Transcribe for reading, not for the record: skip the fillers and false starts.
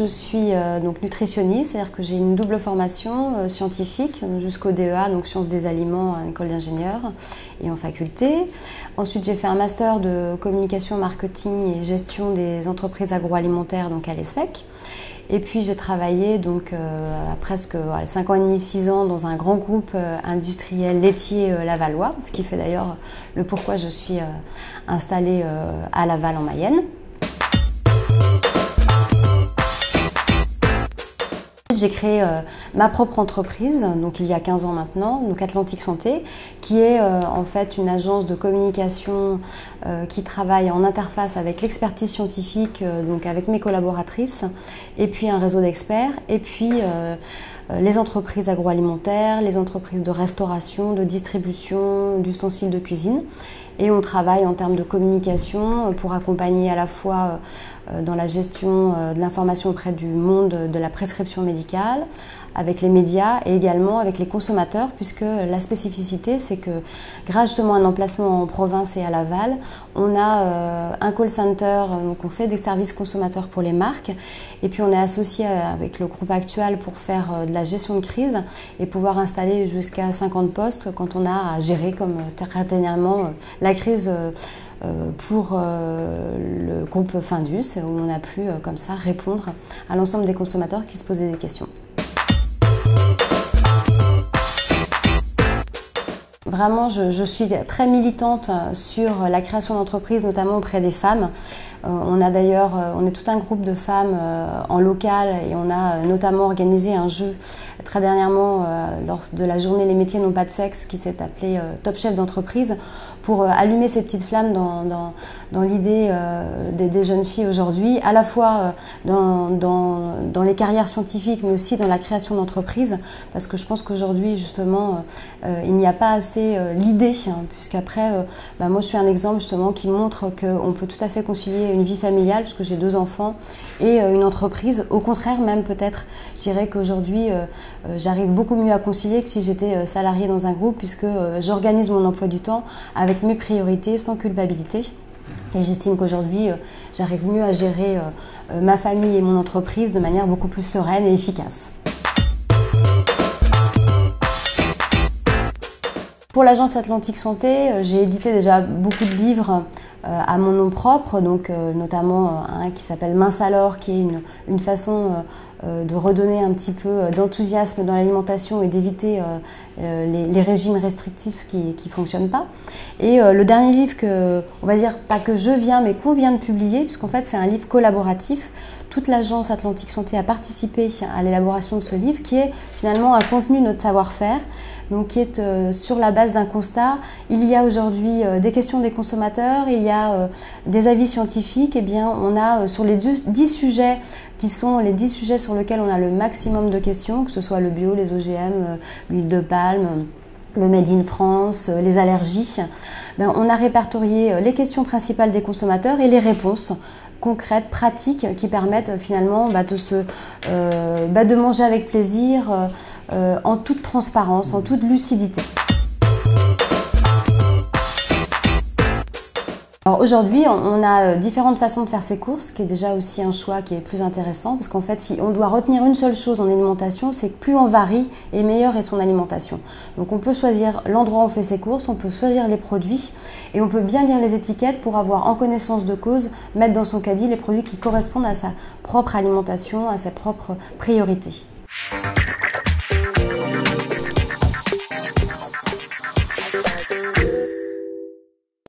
je suis donc nutritionniste, c'est-à-dire que j'ai une double formation scientifique jusqu'au DEA, donc sciences des aliments à l'école d'ingénieurs et en faculté. Ensuite, j'ai fait un master de communication, marketing et gestion des entreprises agroalimentaires donc à l'ESSEC. Et puis j'ai travaillé donc à presque 5 ans et demi, 6 ans dans un grand groupe industriel laitier lavallois, ce qui fait d'ailleurs le pourquoi je suis installée à Laval en Mayenne. J'ai créé ma propre entreprise, donc il y a 15 ans maintenant, donc Atlantique Santé, qui est en fait une agence de communication qui travaille en interface avec l'expertise scientifique, donc avec mes collaboratrices, et puis un réseau d'experts, et puis les entreprises agroalimentaires, les entreprises de restauration, de distribution, d'ustensiles de cuisine. Et on travaille en termes de communication pour accompagner à la fois dans la gestion de l'information auprès du monde de la prescription médicale, avec les médias et également avec les consommateurs, puisque la spécificité, c'est que grâce justement à un emplacement en province et à Laval, on a un call center, donc on fait des services consommateurs pour les marques, et puis on est associé avec le groupe Actual pour faire de la gestion de crise et pouvoir installer jusqu'à 50 postes quand on a à gérer, comme très dernièrement, la crise pour le groupe Findus, où on a pu comme ça répondre à l'ensemble des consommateurs qui se posaient des questions. Vraiment, je suis très militante sur la création d'entreprises, notamment auprès des femmes. On est tout un groupe de femmes en local et on a notamment organisé un jeu très dernièrement lors de la journée Les métiers n'ont pas de sexe qui s'est appelé Top Chef d'entreprise pour allumer ces petites flammes dans l'idée des jeunes filles aujourd'hui, à la fois dans les carrières scientifiques mais aussi dans la création d'entreprises, parce que je pense qu'aujourd'hui justement il n'y a pas assez l'idée, puisqu'après moi je suis un exemple justement qui montre qu'on peut tout à fait concilier une vie familiale, puisque j'ai 2 enfants, et une entreprise. Au contraire, même peut-être, je dirais qu'aujourd'hui, j'arrive beaucoup mieux à concilier que si j'étais salariée dans un groupe, puisque j'organise mon emploi du temps avec mes priorités, sans culpabilité. Et j'estime qu'aujourd'hui, j'arrive mieux à gérer ma famille et mon entreprise de manière beaucoup plus sereine et efficace. Pour l'agence Atlantique Santé, j'ai édité déjà beaucoup de livres à mon nom propre, donc notamment un qui s'appelle Mince alors, qui est une façon de redonner un petit peu d'enthousiasme dans l'alimentation et d'éviter les régimes restrictifs qui ne fonctionnent pas. Et le dernier livre on va dire pas que je viens, mais qu'on vient de publier, puisqu'en fait c'est un livre collaboratif. Toute l'agence Atlantique Santé a participé à l'élaboration de ce livre, qui est finalement un contenu de notre savoir-faire, donc qui est sur la base d'un constat. Il y a aujourd'hui des questions des consommateurs, il y a des avis scientifiques. Et bien, on a sur les 10 sujets qui sont les 10 sujets sur lesquels on a le maximum de questions, que ce soit le bio, les OGM, l'huile de palme, le Made in France, les allergies. On a répertorié les questions principales des consommateurs et les réponses concrètes, pratiques, qui permettent finalement de manger avec plaisir, en toute transparence, en toute lucidité. Alors aujourd'hui, on a différentes façons de faire ses courses, qui est déjà aussi un choix qui est plus intéressant, parce qu'en fait, si on doit retenir une seule chose en alimentation, c'est que plus on varie et meilleure est son alimentation. Donc on peut choisir l'endroit où on fait ses courses, on peut choisir les produits, et on peut bien lire les étiquettes pour avoir en connaissance de cause, mettre dans son caddie les produits qui correspondent à sa propre alimentation, à ses propres priorités.